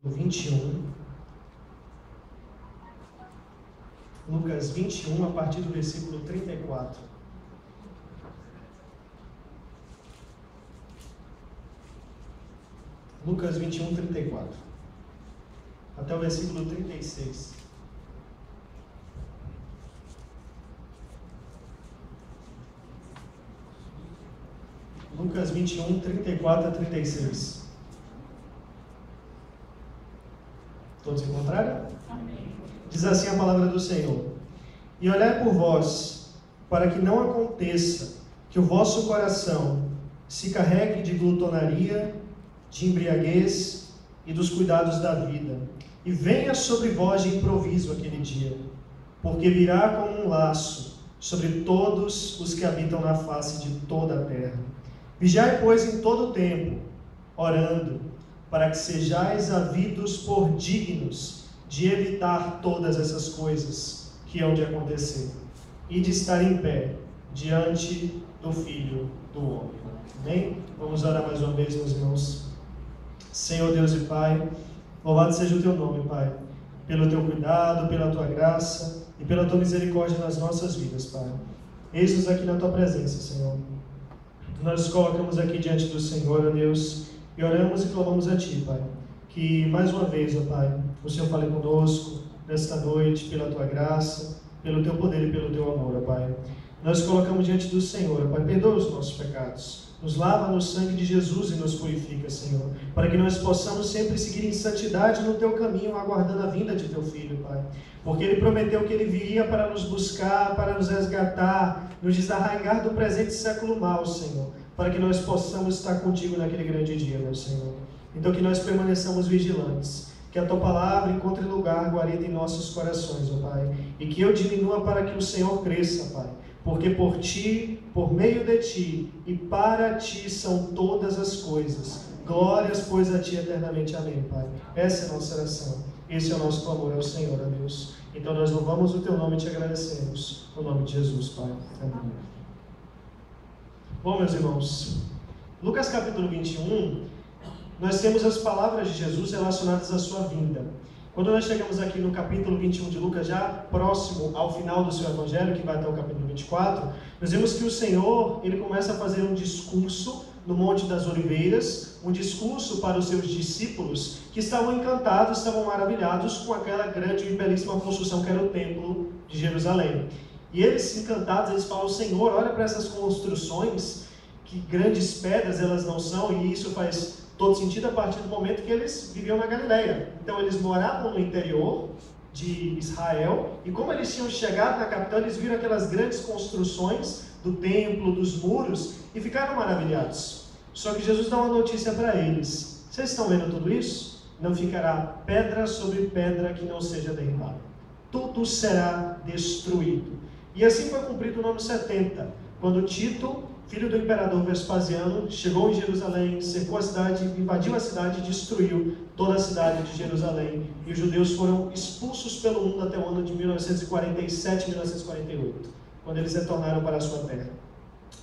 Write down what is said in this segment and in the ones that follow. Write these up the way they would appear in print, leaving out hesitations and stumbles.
21. Lucas 21, a partir do versículo 34. Lucas 21, 34. Até o versículo 36. Lucas 21, 34 a 36. Todos encontraram? Amém. Diz assim a palavra do Senhor: E olhai por vós, para que não aconteça que o vosso coração se carregue de glutonaria, de embriaguez e dos cuidados da vida, e venha sobre vós de improviso aquele dia, porque virá como um laço sobre todos os que habitam na face de toda a terra. Vigiai, pois, em todo o tempo, orando, para que sejais havidos por dignos de evitar todas essas coisas que hão de acontecer e de estar em pé diante do Filho do Homem. Amém? Vamos orar mais uma vez, meus irmãos. Senhor Deus e Pai, louvado seja o Teu nome, Pai, pelo Teu cuidado, pela Tua graça e pela Tua misericórdia nas nossas vidas, Pai. Eis-nos aqui na Tua presença, Senhor. Nós nos colocamos aqui diante do Senhor, ó Deus, e oramos e clamamos a Ti, Pai, que mais uma vez, ó Pai, o Senhor fale conosco nesta noite, pela Tua graça, pelo Teu poder e pelo Teu amor, ó Pai. Nós colocamos diante do Senhor, ó Pai, perdoa os nossos pecados, nos lava no sangue de Jesus e nos purifica, Senhor, para que nós possamos sempre seguir em santidade no Teu caminho, aguardando a vinda de Teu Filho, Pai, porque Ele prometeu que Ele viria para nos buscar, para nos resgatar, nos desarraigar do presente século mau, Senhor, para que nós possamos estar contigo naquele grande dia, meu Senhor. Então que nós permaneçamos vigilantes, que a Tua palavra encontre lugar guarida em nossos corações, ó Pai, e que eu diminua para que o Senhor cresça, Pai, porque por Ti, por meio de Ti e para Ti são todas as coisas. Glórias, pois, a Ti eternamente. Amém, Pai. Essa é a nossa oração, esse é o nosso clamor ao Senhor, ó Deus. Então nós louvamos o Teu nome e Te agradecemos, no nome de Jesus, Pai. Amém. Bom, meus irmãos, Lucas capítulo 21, nós temos as palavras de Jesus relacionadas à sua vinda. Quando nós chegamos aqui no capítulo 21 de Lucas, já próximo ao final do seu evangelho, que vai até o capítulo 24, nós vemos que o Senhor, Ele começa a fazer um discurso no Monte das Oliveiras, um discurso para os seus discípulos, que estavam encantados, estavam maravilhados com aquela grande e belíssima construção que era o Templo de Jerusalém. E eles, encantados, eles falam: Senhor, olha para essas construções, que grandes pedras elas não são, e isso faz todo sentido a partir do momento que eles viviam na Galileia. Então eles moravam no interior de Israel, e como eles tinham chegado na capital, eles viram aquelas grandes construções do templo, dos muros, e ficaram maravilhados. Só que Jesus dá uma notícia para eles: vocês estão vendo tudo isso? Não ficará pedra sobre pedra que não seja derribada. Tudo será destruído. E assim foi cumprido no ano 70, quando Tito, filho do imperador Vespasiano, chegou em Jerusalém, cercou a cidade, invadiu a cidade e destruiu toda a cidade de Jerusalém. E os judeus foram expulsos pelo mundo até o ano de 1947, 1948, quando eles retornaram para a sua terra.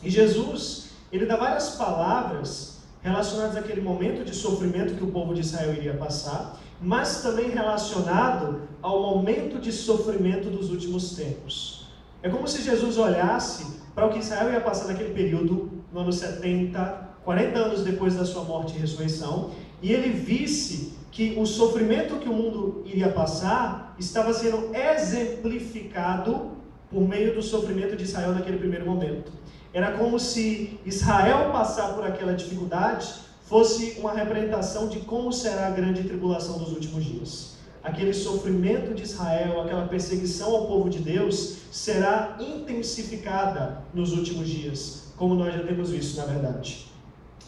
E Jesus, Ele dá várias palavras relacionadas àquele momento de sofrimento que o povo de Israel iria passar, mas também relacionado ao momento de sofrimento dos últimos tempos. É como se Jesus olhasse para o que Israel ia passar naquele período, no ano 70, 40 anos depois da sua morte e ressurreição, e ele visse que o sofrimento que o mundo iria passar estava sendo exemplificado por meio do sofrimento de Israel naquele primeiro momento. Era como se Israel passar por aquela dificuldade fosse uma representação de como será a grande tribulação dos últimos dias. Aquele sofrimento de Israel, aquela perseguição ao povo de Deus, será intensificada nos últimos dias, como nós já temos visto, na verdade.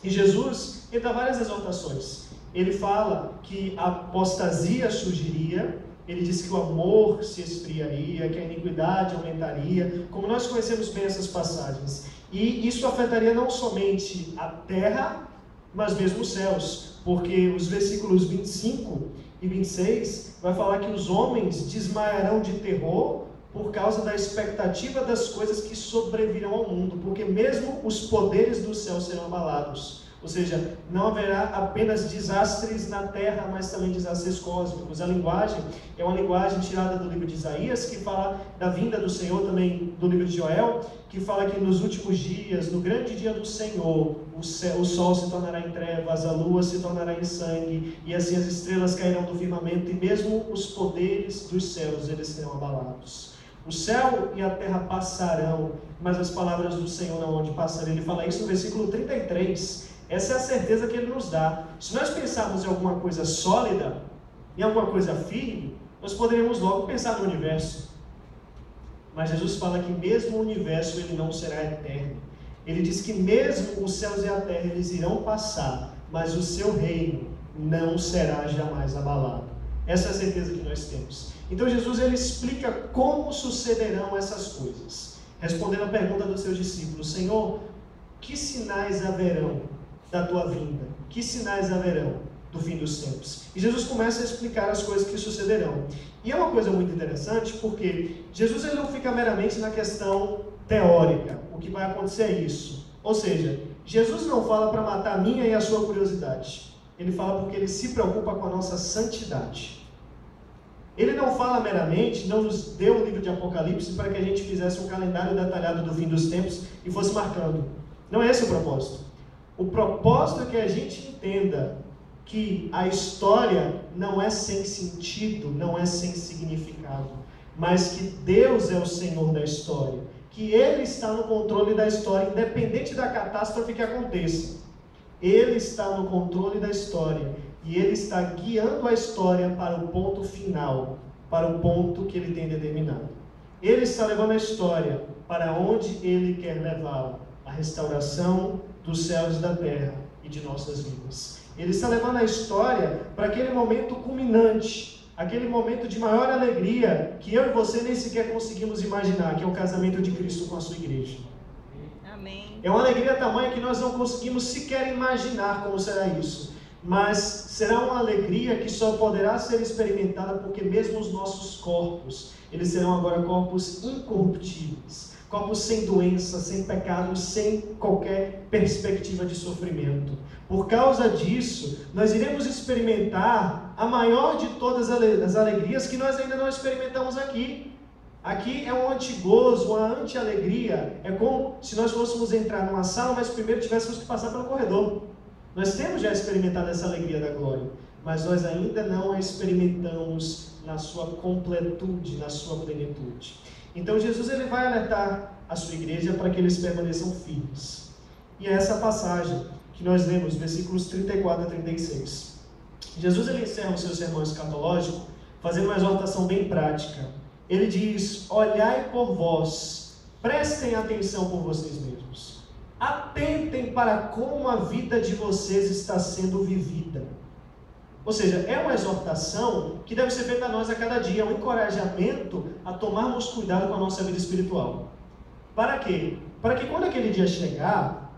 E Jesus, ele dá várias exortações. Ele fala que a apostasia surgiria, ele diz que o amor se esfriaria, que a iniquidade aumentaria, como nós conhecemos bem essas passagens. E isso afetaria não somente a terra, mas mesmo os céus, porque os versículos 25 e 26 vai falar que os homens desmaiarão de terror por causa da expectativa das coisas que sobrevirão ao mundo, porque mesmo os poderes do céu serão abalados. Ou seja, não haverá apenas desastres na terra, mas também desastres cósmicos. A linguagem é uma linguagem tirada do livro de Isaías, que fala da vinda do Senhor, também do livro de Joel, que fala que nos últimos dias, no grande dia do Senhor, o sol se tornará em trevas, a lua se tornará em sangue, e assim as estrelas cairão do firmamento, e mesmo os poderes dos céus, eles serão abalados. O céu e a terra passarão, mas as palavras do Senhor não hão de passar. Ele fala isso no versículo 33. Essa é a certeza que Ele nos dá. Se nós pensarmos em alguma coisa sólida, em alguma coisa firme, nós poderíamos logo pensar no universo. Mas Jesus fala que mesmo o universo ele não será eterno. Ele diz que mesmo os céus e a terra eles irão passar, mas o seu reino não será jamais abalado. Essa é a certeza que nós temos. Então Jesus ele explica como sucederão essas coisas. Respondendo a pergunta dos seus discípulos: Senhor, que sinais haverão da tua vinda? Que sinais haverão do fim dos tempos? E Jesus começa a explicar as coisas que sucederão. E é uma coisa muito interessante, porque Jesus ele não fica meramente na questão teórica, o que vai acontecer é isso. Ou seja, Jesus não fala para matar a minha e a sua curiosidade. Ele fala porque ele se preocupa com a nossa santidade. Ele não fala meramente, não nos deu o livro de Apocalipse para que a gente fizesse um calendário detalhado do fim dos tempos e fosse marcando. Não é esse o propósito. O propósito é que a gente entenda que a história não é sem sentido, não é sem significado, mas que Deus é o Senhor da história, que Ele está no controle da história, independente da catástrofe que aconteça. Ele está no controle da história e Ele está guiando a história para o ponto final, para o ponto que Ele tem determinado. Ele está levando a história para onde Ele quer levá-la, a restauração dos céus e da terra e de nossas vidas. Ele está levando a história para aquele momento culminante, aquele momento de maior alegria que eu e você nem sequer conseguimos imaginar, que é o casamento de Cristo com a sua igreja. Amém. É uma alegria tamanha que nós não conseguimos sequer imaginar como será isso. Mas será uma alegria que só poderá ser experimentada porque mesmo os nossos corpos, eles serão agora corpos incorruptíveis, corpos sem doença, sem pecado, sem qualquer perspectiva de sofrimento. Por causa disso, nós iremos experimentar a maior de todas as alegrias que nós ainda não experimentamos aqui. Aqui é um antigozo, uma anti-alegria. É como se nós fôssemos entrar numa sala, mas primeiro tivéssemos que passar pelo corredor. Nós temos já experimentado essa alegria da glória, mas nós ainda não a experimentamos na sua completude, na sua plenitude. Então Jesus ele vai alertar a sua igreja para que eles permaneçam firmes. E é essa passagem que nós lemos, versículos 34 a 36. Jesus ele encerra o seu sermão escatológico fazendo uma exortação bem prática. Ele diz: olhai por vós, prestem atenção por vocês mesmos. Atentem para como a vida de vocês está sendo vivida. Ou seja, é uma exortação que deve ser feita a nós a cada dia, um encorajamento a tomarmos cuidado com a nossa vida espiritual. Para quê? Para que quando aquele dia chegar,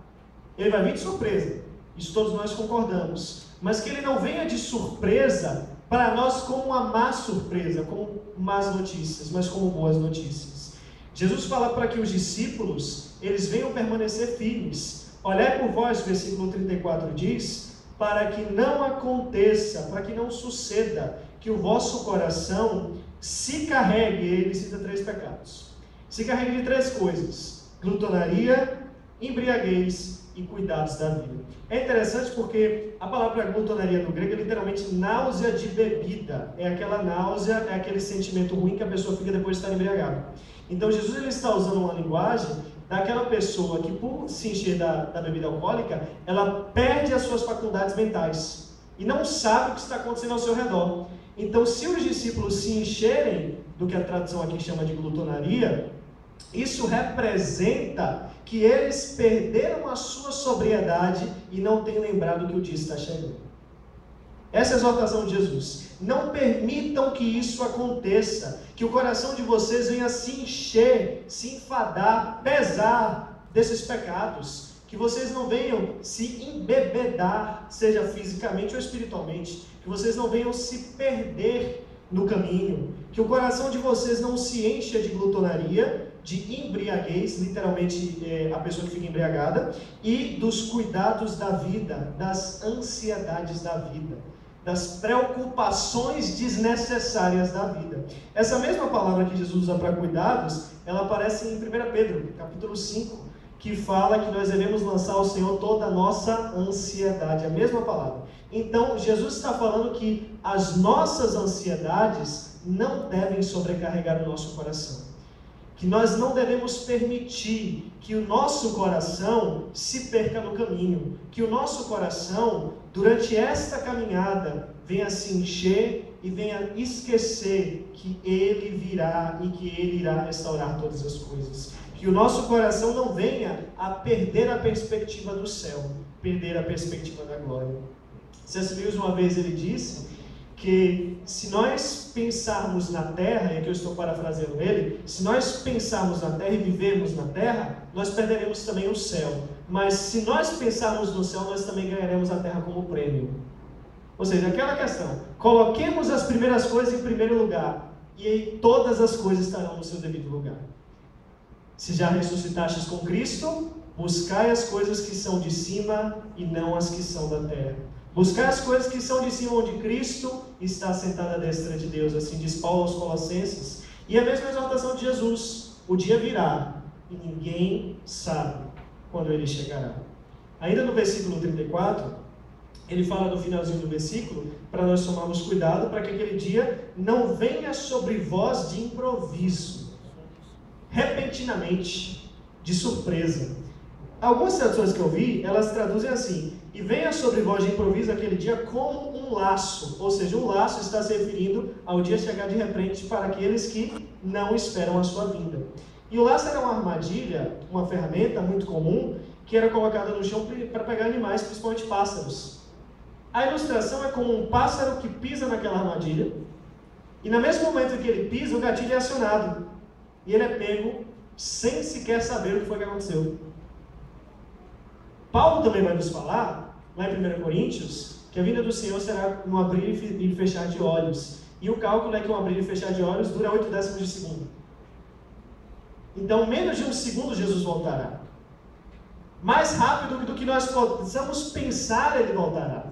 ele vai vir de surpresa. Isso todos nós concordamos. Mas que ele não venha de surpresa para nós como uma má surpresa, como más notícias, mas como boas notícias. Jesus fala para que os discípulos, eles venham permanecer firmes. Olhai por vós, versículo 34 diz, para que não aconteça, para que não suceda, que o vosso coração se carregue, ele cita 3 pecados, se carregue de 3 coisas: glutonaria, embriaguez e cuidados da vida. É interessante porque a palavra glutonaria no grego é literalmente náusea de bebida. É aquela náusea, é aquele sentimento ruim que a pessoa fica depois de estar embriagada. Então Jesus ele está usando uma linguagem daquela pessoa que, por se encher da bebida alcoólica, ela perde as suas faculdades mentais e não sabe o que está acontecendo ao seu redor. Então, se os discípulos se encherem do que a tradução aqui chama de glutonaria, isso representa que eles perderam a sua sobriedade e não têm lembrado que o dia está chegando. Essa é a exortação de Jesus. Não permitam que isso aconteça, que o coração de vocês venha se encher, se enfadar, pesar desses pecados, que vocês não venham se embebedar, seja fisicamente ou espiritualmente, que vocês não venham se perder no caminho, que o coração de vocês não se encha de glutonaria, de embriaguez, literalmente a pessoa que fica embriagada, e dos cuidados da vida, das ansiedades da vida, das preocupações desnecessárias da vida. Essa mesma palavra que Jesus usa para cuidados, ela aparece em 1 Pedro, capítulo 5, que fala que nós devemos lançar ao Senhor toda a nossa ansiedade, a mesma palavra. Então, Jesus está falando que as nossas ansiedades não devem sobrecarregar o nosso coração. Que nós não devemos permitir que o nosso coração se perca no caminho. Que o nosso coração, durante esta caminhada, venha se encher e venha esquecer que Ele virá e que Ele irá restaurar todas as coisas. Que o nosso coração não venha a perder a perspectiva do céu, perder a perspectiva da glória. C.S. Lewis uma vez ele disse que se nós pensarmos na terra, e aqui eu estou parafraseando ele, se nós pensarmos na terra e vivermos na terra, nós perderemos também o céu. Mas se nós pensarmos no céu, nós também ganharemos a terra como prêmio. Ou seja, aquela questão, coloquemos as primeiras coisas em primeiro lugar, e aí todas as coisas estarão no seu devido lugar. Se já ressuscitastes com Cristo, buscai as coisas que são de cima e não as que são da terra. Buscai as coisas que são de cima, onde Cristo está sentado à destra de Deus, assim diz Paulo aos Colossenses. E a mesma exortação de Jesus: o dia virá e ninguém sabe quando ele chegará. Ainda no versículo 34, ele fala no finalzinho do versículo, para nós tomarmos cuidado, para que aquele dia não venha sobre vós de improviso, repentinamente, de surpresa. Algumas traduções que eu vi, elas traduzem assim: e venha sobre vós de improviso aquele dia como um laço. Ou seja, um laço está se referindo ao dia chegar de repente para aqueles que não esperam a sua vinda. E o laço era uma armadilha, uma ferramenta muito comum, que era colocada no chão para pegar animais, principalmente pássaros. A ilustração é como um pássaro que pisa naquela armadilha, e no mesmo momento que ele pisa, o gatilho é acionado. E ele é pego sem sequer saber o que foi que aconteceu. Paulo também vai nos falar, lá em 1 Coríntios, que a vinda do Senhor será no abrir e fechar de olhos. E o cálculo é que um abrir e fechar de olhos dura 8 décimos de segundo. Então, menos de um segundo Jesus voltará. Mais rápido do que nós possamos pensar, ele voltará.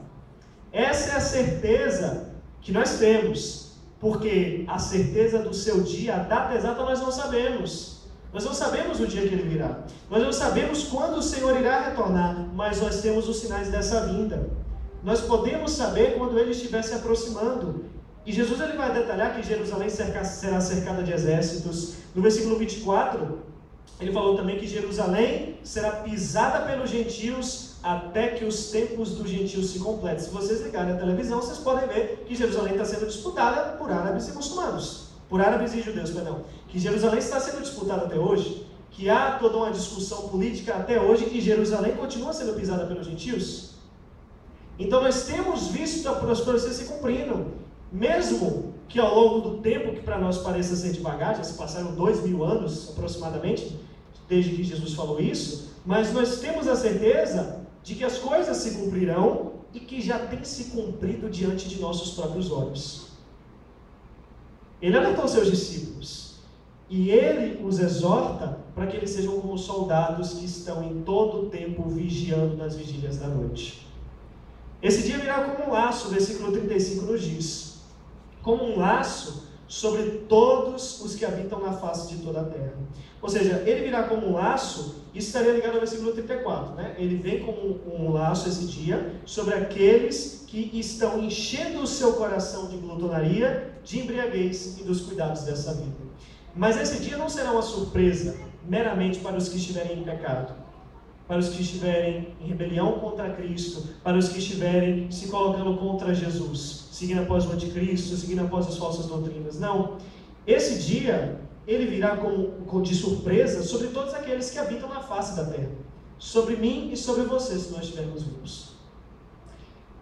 Essa é a certeza que nós temos. Porque a certeza do seu dia, a data exata, nós não sabemos. Nós não sabemos o dia que ele virá. Nós não sabemos quando o Senhor irá retornar, mas nós temos os sinais dessa vinda. Nós podemos saber quando ele estiver se aproximando. E Jesus ele vai detalhar que Jerusalém será cercada de exércitos. No versículo 24, ele falou também que Jerusalém será pisada pelos gentios até que os tempos dos gentios se completem. Se vocês ligarem a televisão, vocês podem ver que Jerusalém está sendo disputada por árabes e muçulmanos. Por árabes e judeus, perdão. Que Jerusalém está sendo disputada até hoje, que há toda uma discussão política até hoje, e Jerusalém continua sendo pisada pelos gentios. Então nós temos visto a profecia se cumprindo, mesmo que ao longo do tempo, que para nós pareça ser devagar, já se passaram 2000 anos aproximadamente, desde que Jesus falou isso, mas nós temos a certeza de que as coisas se cumprirão e que já tem se cumprido diante de nossos próprios olhos. Ele alertou seus discípulos e ele os exorta para que eles sejam como soldados que estão em todo o tempo vigiando nas vigílias da noite. Esse dia virá como um laço, o versículo 35 nos diz, como um laço sobre todos os que habitam na face de toda a terra. Ou seja, ele virá como um laço, isso estaria ligado ao versículo 34, né? Ele vem como um laço esse dia sobre aqueles que estão enchendo o seu coração de glutonaria, de embriaguez e dos cuidados dessa vida. Mas esse dia não será uma surpresa meramente para os que estiverem em pecado, para os que estiverem em rebelião contra Cristo, para os que estiverem se colocando contra Jesus, seguindo após o anticristo, seguindo após as falsas doutrinas. Não. Esse dia, ele virá de surpresa sobre todos aqueles que habitam na face da terra. Sobre mim e sobre você, se nós estivermos vivos.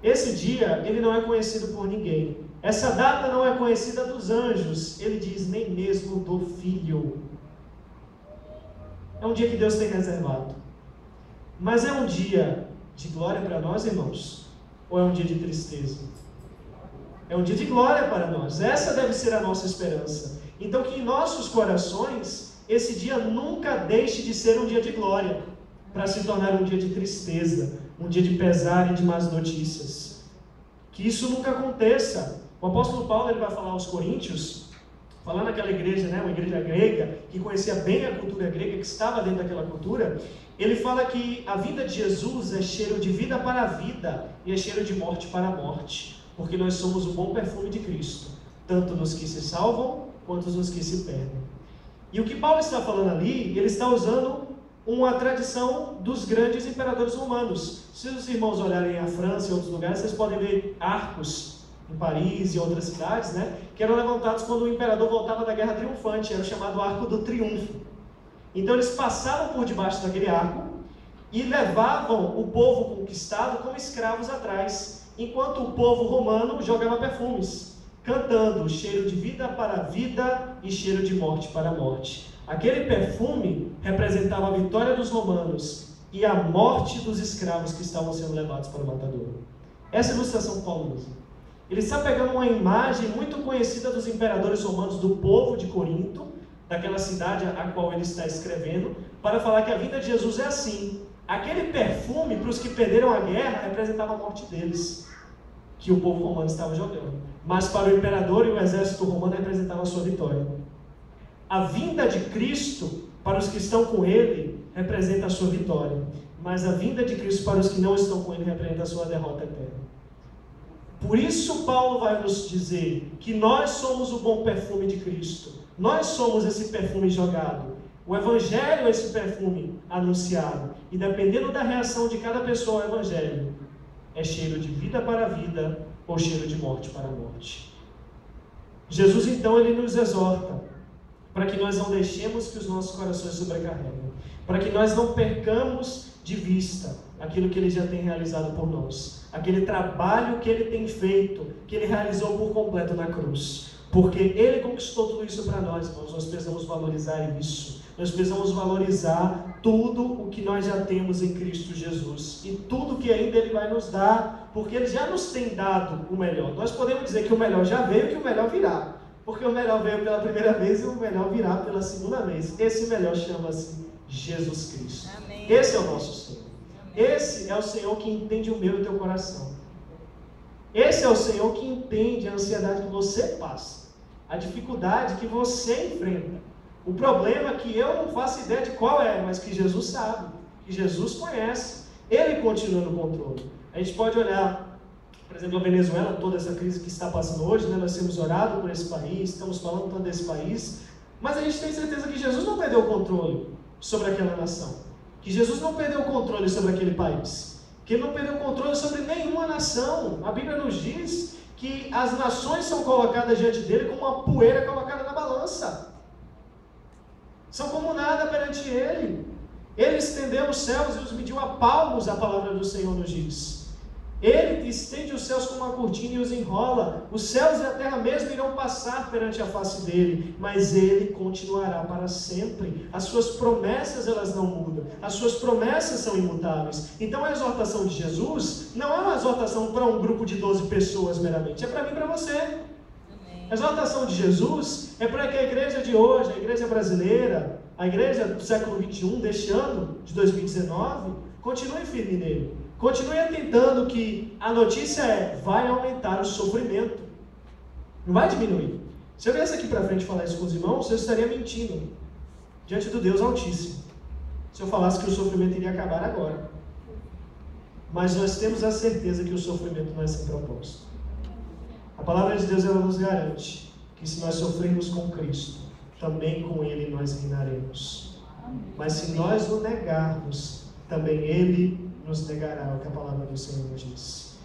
Esse dia, ele não é conhecido por ninguém. Essa data não é conhecida dos anjos. Ele diz, nem mesmo do Filho. É um dia que Deus tem reservado. Mas é um dia de glória para nós, irmãos? Ou é um dia de tristeza? É um dia de glória para nós. Essa deve ser a nossa esperança. Então que em nossos corações esse dia nunca deixe de ser um dia de glória, para se tornar um dia de tristeza, um dia de pesar e de más notícias. Que isso nunca aconteça. O apóstolo Paulo ele vai falar aos Coríntios, falar naquela igreja, uma igreja grega, que conhecia bem a cultura grega, que estava dentro daquela cultura. Ele fala que a vinda de Jesus é cheiro de vida para a vida e é cheiro de morte para a morte, porque nós somos o bom perfume de Cristo, tanto nos que se salvam, quanto nos que se perdem. E o que Paulo está falando ali, ele está usando uma tradição dos grandes imperadores romanos. Se os irmãos olharem a França e outros lugares, vocês podem ver arcos em Paris e outras cidades, que eram levantados quando o imperador voltava da guerra triunfante, era o chamado Arco do Triunfo. Então eles passavam por debaixo daquele arco e levavam o povo conquistado como escravos atrás, enquanto o povo romano jogava perfumes, cantando cheiro de vida para a vida e cheiro de morte para a morte. Aquele perfume representava a vitória dos romanos e a morte dos escravos que estavam sendo levados para o matadouro. Essa ilustração Paulo usa. Ele está pegando uma imagem muito conhecida dos imperadores romanos do povo de Corinto, daquela cidade a qual ele está escrevendo, para falar que a vinda de Jesus é assim. Aquele perfume, para os que perderam a guerra, representava a morte deles, que o povo romano estava jogando. Mas para o imperador e o exército romano representava a sua vitória. A vinda de Cristo, para os que estão com Ele, representa a sua vitória. Mas a vinda de Cristo para os que não estão com Ele, representa a sua derrota eterna. Por isso Paulo vai nos dizer que nós somos o bom perfume de Cristo. Nós somos esse perfume jogado. O Evangelho é esse perfume anunciado. E dependendo da reação de cada pessoa ao Evangelho, é cheiro de vida para a vida ou cheiro de morte para a morte. Jesus então ele nos exorta para que nós não deixemos que os nossos corações sobrecarreguem, para que nós não percamos de vista aquilo que Ele já tem realizado por nós, aquele trabalho que Ele tem feito, que Ele realizou por completo na cruz, porque Ele conquistou tudo isso para nós, irmãos. Nós precisamos valorizar isso, nós precisamos valorizar tudo o que nós já temos em Cristo Jesus, e tudo que ainda Ele vai nos dar, porque Ele já nos tem dado o melhor. Nós podemos dizer que o melhor já veio e que o melhor virá, porque o melhor veio pela primeira vez e o melhor virá pela segunda vez. Esse melhor chama-se Jesus Cristo. Amém. Esse é o nosso Senhor. Amém. Esse é o Senhor que entende o meu e o teu coração. Esse é o Senhor que entende a ansiedade que você passa, a dificuldade que você enfrenta, o problema que eu não faço ideia de qual é, mas que Jesus sabe, que Jesus conhece. Ele continua no controle. A gente pode olhar, por exemplo, a Venezuela, toda essa crise que está passando hoje, nós temos orado por esse país, estamos falando tanto desse país, mas a gente tem certeza que Jesus não perdeu o controle sobre aquela nação, que Jesus não perdeu o controle sobre aquele país, que Ele não perdeu o controle sobre nenhuma nação. A Bíblia nos diz que as nações são colocadas diante dele como uma poeira colocada na balança, são como nada perante Ele. Ele estendeu os céus e os mediu a palmos, a palavra do Senhor nos diz. Ele estende os céus como uma cortina e os enrola. Os céus e a terra mesmo irão passar perante a face dele, mas ele continuará para sempre. As suas promessas, elas não mudam. As suas promessas são imutáveis. Então a exortação de Jesus não é uma exortação para um grupo de 12 pessoas meramente, é para mim e para você. A exortação de Jesus é para que a igreja de hoje, a igreja brasileira, a igreja do século 21, deste ano, de 2019, continue firme nele. Continue atentando que a notícia vai aumentar o sofrimento, não vai diminuir. Se eu viesse aqui para frente falar isso com os irmãos, eu estaria mentindo diante do Deus Altíssimo, se eu falasse que o sofrimento iria acabar agora. Mas nós temos a certeza que o sofrimento não é sem propósito. A palavra de Deus ela nos garante que se nós sofrermos com Cristo, também com Ele nós reinaremos. Mas se nós o negarmos, também Ele nos negará, o que a palavra do Senhor nos diz.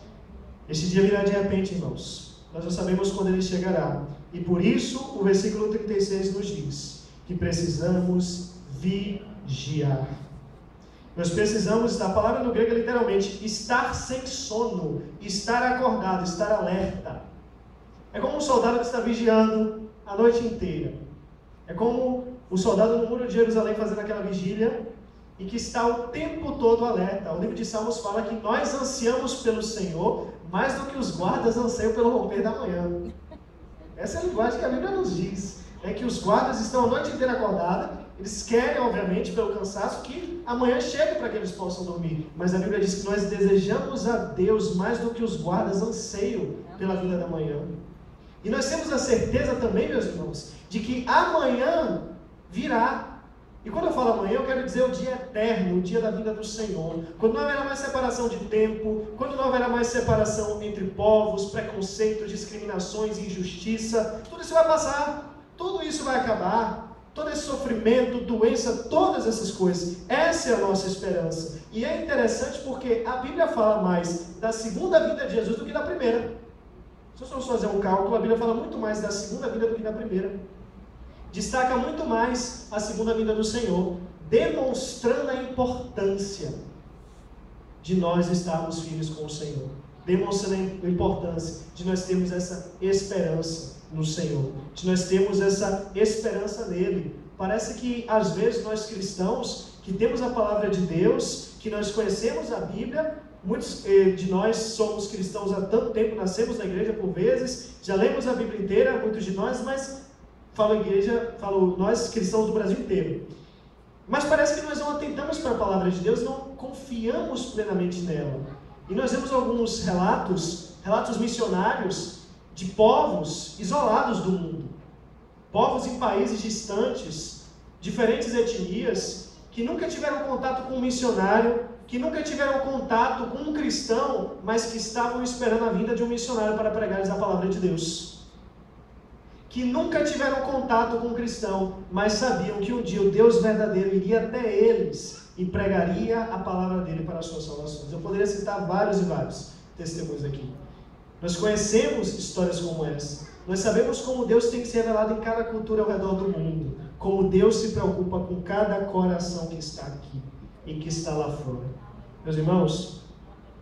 Este dia virá de repente, irmãos. Nós não sabemos quando ele chegará. E por isso o versículo 36 nos diz que precisamos vigiar. Nós precisamos, a palavra no grego é literalmente estar sem sono, estar acordado, estar alerta. É como um soldado que está vigiando a noite inteira. É como o soldado no muro de Jerusalém fazendo aquela vigília e que está o tempo todo alerta. O livro de Salmos fala que nós ansiamos pelo Senhor mais do que os guardas anseiam pelo romper da manhã. Essa é a linguagem que a Bíblia nos diz. É que os guardas estão a noite inteira acordados, Eles querem, obviamente, pelo cansaço, que amanhã chegue para que eles possam dormir. Mas a Bíblia diz que nós desejamos a Deus mais do que os guardas anseiam pela vida da manhã. E nós temos a certeza também, meus irmãos, de que amanhã virá. E quando eu falo amanhã, eu quero dizer o dia eterno, o dia da vinda do Senhor. Quando não haverá mais separação de tempo, quando não haverá mais separação entre povos, preconceitos, discriminações, injustiça, tudo isso vai passar, tudo isso vai acabar. Todo esse sofrimento, doença, todas essas coisas. Essa é a nossa esperança. E é interessante porque a Bíblia fala mais da segunda vinda de Jesus do que da primeira. Se nós formos fazer um cálculo, a Bíblia fala muito mais da segunda vinda do que da primeira. Destaca muito mais a segunda vinda do Senhor, demonstrando a importância de nós estarmos firmes com o Senhor, demonstrando a importância de nós termos essa esperança no Senhor, de nós termos essa esperança nele. Parece que às vezes nós cristãos, que temos a palavra de Deus, que nós conhecemos a Bíblia, muitos de nós somos cristãos há tanto tempo, nascemos na igreja por vezes, já lemos a Bíblia inteira, muitos de nós, mas falo nós cristãos do Brasil inteiro. Mas parece que nós não atentamos para a palavra de Deus, não confiamos plenamente nela. E nós vemos alguns relatos missionários de povos isolados do mundo. Povos em países distantes, diferentes etnias, que nunca tiveram contato com um missionário, que nunca tiveram contato com um cristão, mas que estavam esperando a vinda de um missionário para pregar-lhes a palavra de Deus. Que nunca tiveram contato com um cristão, mas sabiam que um dia o Deus verdadeiro iria até eles e pregaria a palavra dele para as suas salvações. Eu poderia citar vários e vários testemunhos aqui. Nós conhecemos histórias como essa. Nós sabemos como Deus tem que ser revelado em cada cultura ao redor do mundo. Como Deus se preocupa com cada coração que está aqui e que está lá fora. Meus irmãos,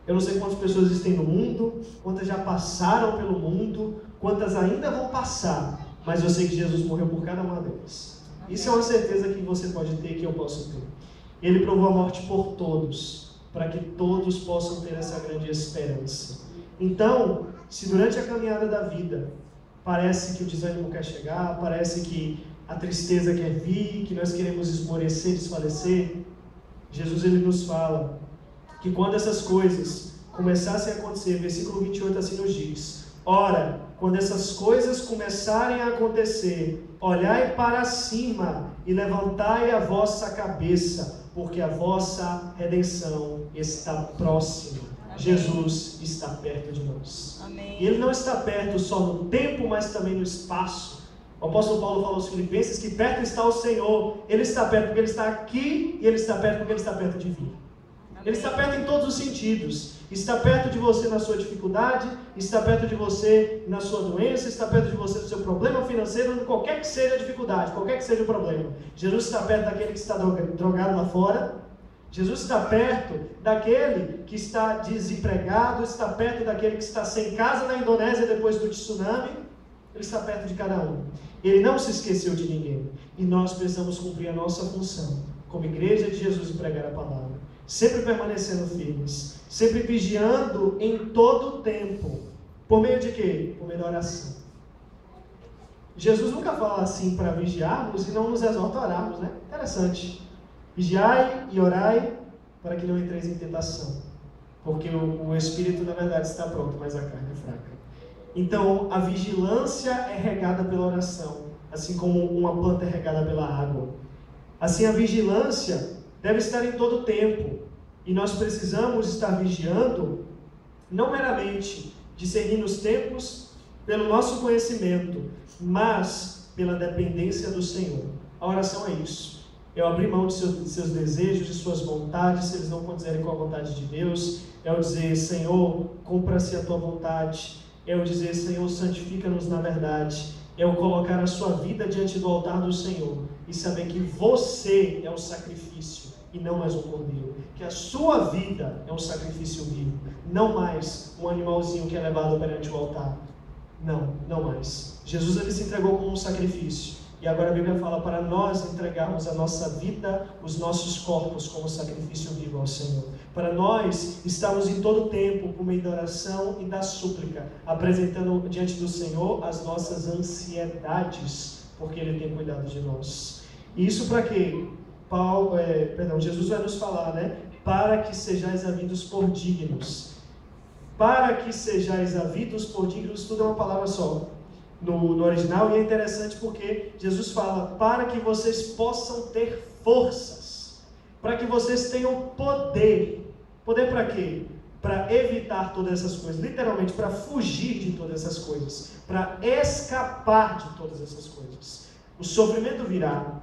eu não sei quantas pessoas existem no mundo, quantas já passaram pelo mundo, quantas ainda vão passar, mas eu sei que Jesus morreu por cada uma delas. Isso é uma certeza que você pode ter, que eu posso ter. Ele provou a morte por todos, para que todos possam ter essa grande esperança. Então, se durante a caminhada da vida parece que o desânimo quer chegar, parece que a tristeza quer vir, que nós queremos esmorecer, desfalecer, Jesus ele nos fala que quando essas coisas começassem a acontecer, versículo 28 assim nos diz: ora, quando essas coisas começarem a acontecer, olhai para cima e levantai a vossa cabeça, porque a vossa redenção está próxima. Amém. Jesus está perto de nós. Amém. E Ele não está perto só no tempo, mas também no espaço. O apóstolo Paulo falou aos Filipenses que perto está o Senhor. Ele está perto porque Ele está aqui, e Ele está perto porque Ele está perto de vir. Amém. Ele está perto em todos os sentidos. Está perto de você na sua dificuldade, está perto de você na sua doença, está perto de você no seu problema financeiro, qualquer que seja a dificuldade, qualquer que seja o problema. Jesus está perto daquele que está drogado lá fora. Jesus está perto daquele que está desempregado, está perto daquele que está sem casa na Indonésia depois do tsunami. Ele está perto de cada um. Ele não se esqueceu de ninguém. E nós precisamos cumprir a nossa função como igreja de Jesus e pregar a palavra. Sempre permanecendo firmes, sempre vigiando em todo o tempo. Por meio de quê? Por meio da oração. Jesus nunca fala assim para vigiarmos e não nos exorta a orarmos, né? Interessante. Vigiai e orai para que não entreis em tentação. Porque o espírito, na verdade, está pronto, mas a carne é fraca. Então, a vigilância é regada pela oração, assim como uma planta é regada pela água. Assim, a vigilância deve estar em todo o tempo. E nós precisamos estar vigiando, não meramente discernindo os tempos pelo nosso conhecimento, mas pela dependência do Senhor. A oração é isso. É o abrir mão de seus desejos, de suas vontades, se eles não condizerem com a vontade de Deus. É o dizer: Senhor, cumpra-se a tua vontade. É o dizer: Senhor, santifica-nos na verdade. É o colocar a sua vida diante do altar do Senhor e saber que você é o sacrifício e não mais um cordeiro, que a sua vida é um sacrifício vivo, não mais um animalzinho que é levado perante o altar. Não mais. Jesus ele se entregou como um sacrifício, e agora a Bíblia fala para nós entregarmos a nossa vida, os nossos corpos como sacrifício vivo ao Senhor, para nós estarmos em todo o tempo por meio da oração e da súplica, apresentando diante do Senhor as nossas ansiedades, porque Ele tem cuidado de nós. E isso para quê? Jesus vai nos falar, né? Para que sejais havidos por dignos. Para que sejais havidos por dignos, tudo é uma palavra só no original, e é interessante porque Jesus fala para que vocês possam ter forças, para que vocês tenham poder. Poder para quê? Para evitar todas essas coisas, literalmente para fugir de todas essas coisas, para escapar de todas essas coisas. O sofrimento virá,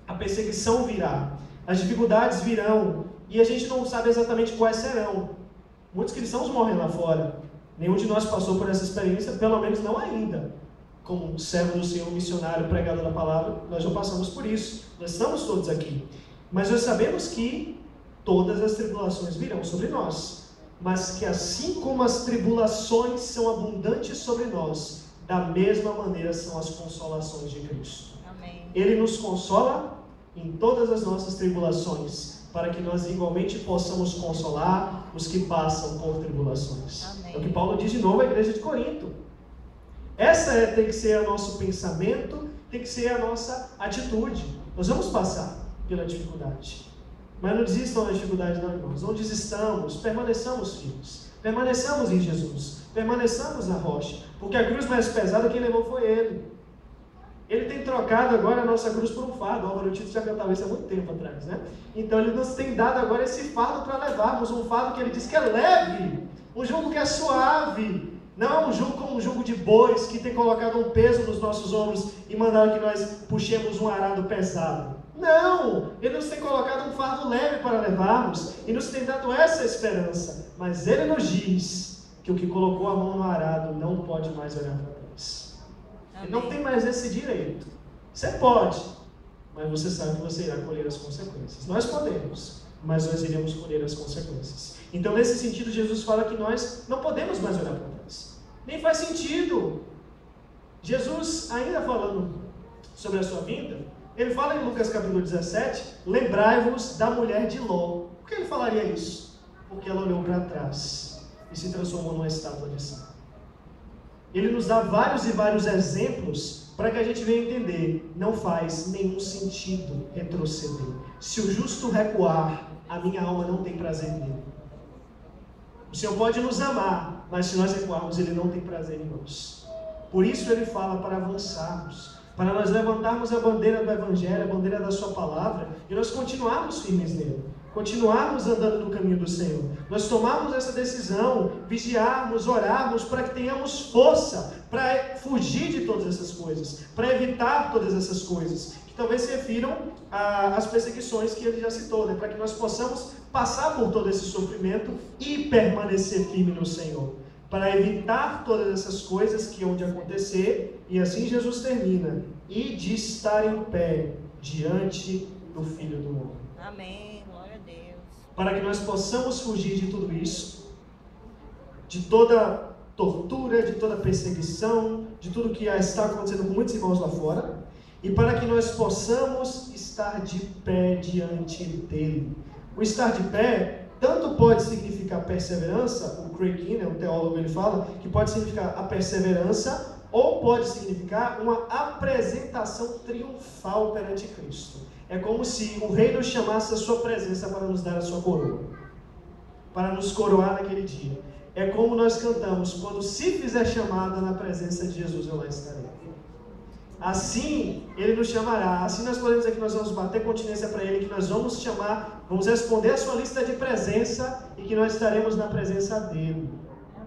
a perseguição virá, as dificuldades virão, e a gente não sabe exatamente quais serão. Muitos cristãos morrem lá fora. Nenhum de nós passou por essa experiência, pelo menos não ainda. Como servo do Senhor, missionário, pregador da palavra, nós não passamos por isso. Nós estamos todos aqui. Mas nós sabemos que todas as tribulações virão sobre nós. Mas que assim como as tribulações são abundantes sobre nós, da mesma maneira são as consolações de Cristo. Amém. Ele nos consola em todas as nossas tribulações, para que nós igualmente possamos consolar os que passam por tribulações. Amém. É o que Paulo diz de novo à igreja de Corinto. Essa tem que ser o nosso pensamento, tem que ser a nossa atitude. Nós vamos passar pela dificuldade, mas não desistam da dificuldade não, irmãos. Não desistamos, permaneçamos firmes, permaneçamos em Jesus, permaneçamos na rocha, porque a cruz mais pesada quem levou foi Ele. Ele tem trocado agora a nossa cruz por um fardo. O Álvaro Tito já cantava isso há muito tempo atrás, né? Então Ele nos tem dado agora esse fardo para levarmos, um fardo que Ele diz que é leve, um jugo que é suave. Não é um jugo como um jugo de bois que tem colocado um peso nos nossos ombros e mandado que nós puxemos um arado pesado. Não! Ele nos tem colocado um fardo leve para levarmos e nos tem dado essa esperança. Mas Ele nos diz que o que colocou a mão no arado não pode mais olhar para trás. Ele não tem mais esse direito. Você pode, mas você sabe que você irá colher as consequências. Nós podemos, mas nós iremos colher as consequências. Então, nesse sentido, Jesus fala que nós não podemos mais olhar para trás. Nem faz sentido. Jesus, ainda falando sobre a sua vinda, ele fala em Lucas capítulo 17, lembrai-vos da mulher de Ló. Por que ele falaria isso? Porque ela olhou para trás e se transformou numa estátua de sal. Ele nos dá vários e vários exemplos para que a gente venha entender. Não faz nenhum sentido retroceder. Se o justo recuar, a minha alma não tem prazer nele. O Senhor pode nos amar, mas se nós recuarmos, Ele não tem prazer em nós. Por isso Ele fala para avançarmos, para nós levantarmos a bandeira do Evangelho, a bandeira da Sua Palavra, e nós continuarmos firmes nele, continuarmos andando no caminho do Senhor. Nós tomarmos essa decisão, vigiarmos, orarmos, para que tenhamos força para fugir de todas essas coisas, para evitar todas essas coisas, que talvez se refiram às perseguições que ele já citou, né? Para que nós possamos passar por todo esse sofrimento e permanecer firme no Senhor, para evitar todas essas coisas que hão de acontecer, e assim Jesus termina, e de estar em pé diante do Filho do Homem. Amém, glória a Deus. Para que nós possamos fugir de tudo isso, de toda tortura, de toda perseguição, de tudo que está acontecendo com muitos irmãos lá fora, e para que nós possamos estar de pé diante dele. O estar de pé tanto pode significar perseverança, o Craig Keener, um teólogo, ele fala que pode significar a perseverança, ou pode significar uma apresentação triunfal perante Cristo. É como se o rei nos chamasse a sua presença para nos dar a sua coroa, para nos coroar naquele dia. É como nós cantamos, quando se fizer chamada na presença de Jesus, eu lá estarei. Assim, Ele nos chamará, assim nós podemos dizer que nós vamos bater continência para Ele, que nós vamos chamar, vamos responder a sua lista de presença e que nós estaremos na presença dEle,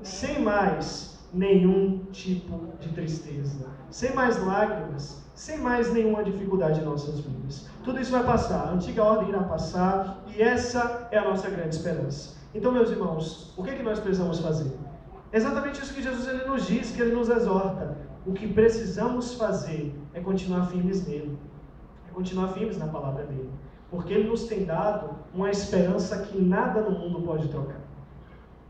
sem mais nenhum tipo de tristeza, sem mais lágrimas, sem mais nenhuma dificuldade em nossas vidas. Tudo isso vai passar, a antiga ordem irá passar e essa é a nossa grande esperança. Então, meus irmãos, o que é que nós precisamos fazer? É exatamente isso que Jesus ele nos diz, que Ele nos exorta. O que precisamos fazer é continuar firmes nele, é continuar firmes na palavra dele, porque Ele nos tem dado uma esperança que nada no mundo pode trocar.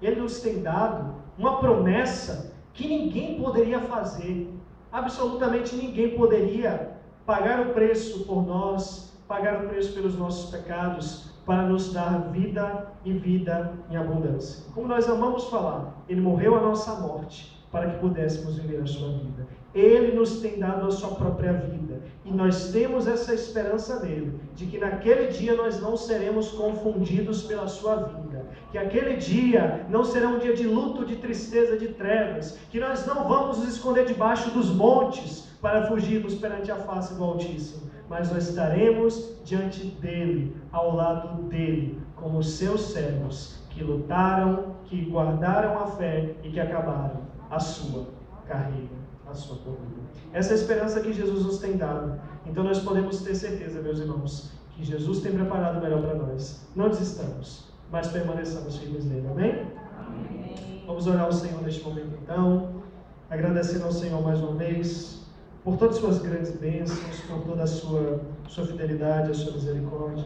Ele nos tem dado uma promessa que ninguém poderia fazer, absolutamente ninguém poderia pagar o preço por nós, pagar o preço pelos nossos pecados, para nos dar vida e vida em abundância. Como nós amamos falar, Ele morreu a nossa morte, para que pudéssemos viver a sua vida. Ele nos tem dado a sua própria vida, e nós temos essa esperança nele, de que naquele dia nós não seremos confundidos pela sua vinda, que aquele dia não será um dia de luto, de tristeza, de trevas, que nós não vamos nos esconder debaixo dos montes para fugirmos perante a face do Altíssimo, mas nós estaremos diante dele, ao lado dele, como seus servos, que lutaram, que guardaram a fé e que acabaram a sua carreira, a sua corrida. Essa é a esperança que Jesus nos tem dado. Então nós podemos ter certeza, meus irmãos, que Jesus tem preparado o melhor para nós. Não desistamos, mas permaneçamos firmes nele. Amém? Amém. Vamos orar ao Senhor neste momento então, agradecendo ao Senhor mais uma vez por todas as suas grandes bênçãos, por toda a sua fidelidade, a sua misericórdia.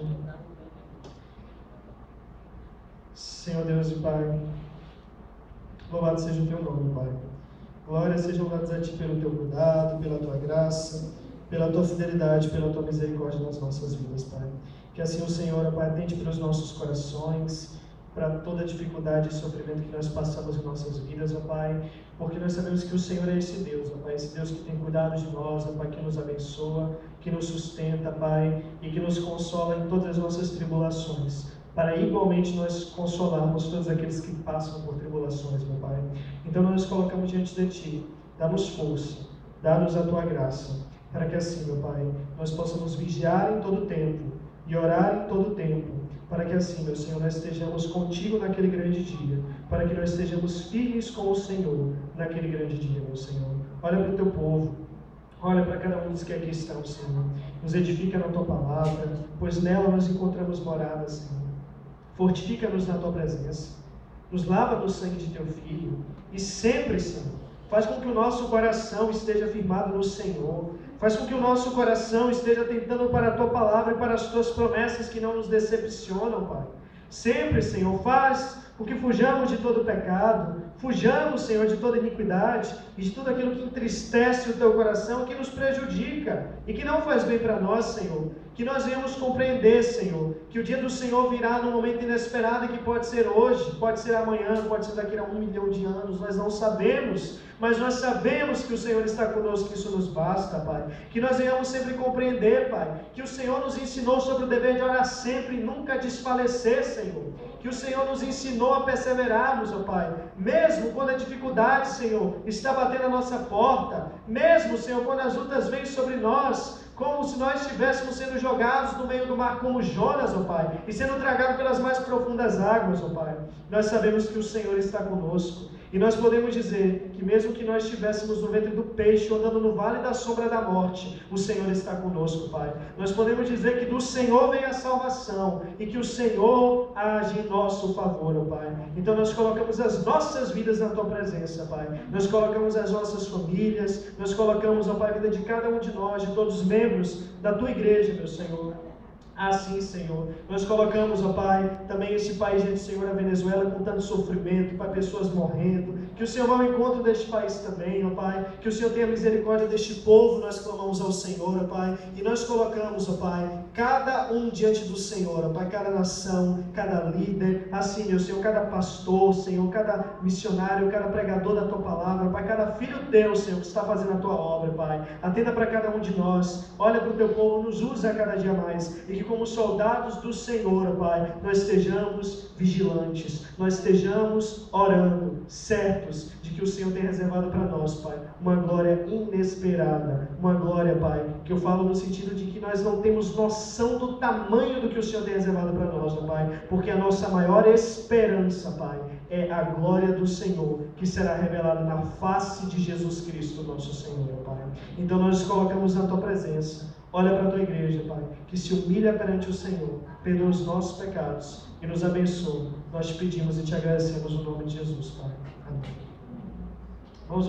Senhor Deus e Pai, louvado seja o teu nome, Pai. Glórias sejam dadas a Ti pelo Teu cuidado, pela Tua graça, pela Tua fidelidade, pela Tua misericórdia nas nossas vidas, Pai. Que assim o Senhor, Pai, atende para os nossos corações, para toda a dificuldade e sofrimento que nós passamos em nossas vidas, ó Pai, porque nós sabemos que o Senhor é esse Deus, ó Pai, esse Deus que tem cuidado de nós, ó Pai, que nos abençoa, que nos sustenta, Pai, e que nos consola em todas as nossas tribulações, para igualmente nós consolarmos todos aqueles que passam por tribulações, meu Pai. Então nós nos colocamos diante de Ti, dá-nos força, dá-nos a Tua graça, para que assim, meu Pai, nós possamos vigiar em todo tempo e orar em todo tempo, para que assim, meu Senhor, nós estejamos contigo naquele grande dia, para que nós estejamos firmes com o Senhor naquele grande dia, meu Senhor. Olha para o Teu povo, olha para cada um dos que aqui estão, Senhor. Nos edifica na Tua palavra, pois nela nós encontramos morada, Senhor. Fortifica-nos na Tua presença, nos lava no sangue de Teu Filho, e sempre, Senhor, faz com que o nosso coração esteja firmado no Senhor, faz com que o nosso coração esteja tentando para a Tua palavra e para as Tuas promessas que não nos decepcionam, Pai. Sempre, Senhor, faz com que fujamos de todo pecado, fujamos, Senhor, de toda iniquidade e de tudo aquilo que entristece o Teu coração, que nos prejudica e que não faz bem para nós, Senhor. Que nós venhamos compreender, Senhor, que o dia do Senhor virá num momento inesperado, que pode ser hoje, pode ser amanhã, pode ser daqui a 1 milhão de anos, nós não sabemos, mas nós sabemos que o Senhor está conosco, que isso nos basta, Pai. Que nós venhamos sempre compreender, Pai, que o Senhor nos ensinou sobre o dever de orar sempre e nunca desfalecer, Senhor. Que o Senhor nos ensinou a perseverarmos, ó Pai, mesmo quando a dificuldade, Senhor, está batendo a nossa porta, mesmo, Senhor, quando as lutas vêm sobre nós, como se nós estivéssemos sendo jogados no meio do mar como Jonas, ó Pai, e sendo tragados pelas mais profundas águas, ó Pai. Nós sabemos que o Senhor está conosco, e nós podemos dizer que mesmo que nós estivéssemos no ventre do peixe, andando no vale da sombra da morte, o Senhor está conosco, Pai. Nós podemos dizer que do Senhor vem a salvação, e que o Senhor age em nosso favor, ó Pai. Então nós colocamos as nossas vidas na Tua presença, Pai. Nós colocamos as nossas famílias, nós colocamos, ó Pai, a vida de cada um de nós, de todos os membros da Tua igreja, meu Senhor. Assim, Senhor, nós colocamos, ó Pai, também esse país diante do Senhor, a Venezuela, com tanto sofrimento, Pai, pessoas morrendo, que o Senhor vá ao encontro deste país também, ó Pai, que o Senhor tenha misericórdia deste povo, nós clamamos ao Senhor, ó Pai, e nós colocamos, ó Pai, cada um diante do Senhor, ó Pai, cada nação, cada líder, assim, meu Senhor, cada pastor, Senhor, cada missionário, cada pregador da Tua palavra, Pai, cada filho Teu, Senhor, que está fazendo a Tua obra, Pai, atenda para cada um de nós, olha para o Teu povo, nos usa cada dia mais, e que como soldados do Senhor, Pai, nós estejamos vigilantes, nós estejamos orando, certos de que o Senhor tem reservado para nós, Pai, uma glória inesperada, uma glória, Pai, que eu falo no sentido de que nós não temos noção do tamanho do que o Senhor tem reservado para nós, Pai, porque a nossa maior esperança, Pai, é a glória do Senhor, que será revelada na face de Jesus Cristo, nosso Senhor, Pai. Então nós nos colocamos na Tua presença. Olha para a Tua igreja, Pai, que se humilha perante o Senhor, perdoa os nossos pecados e nos abençoa. Nós te pedimos e te agradecemos no nome de Jesus, Pai. Amém. Vamos,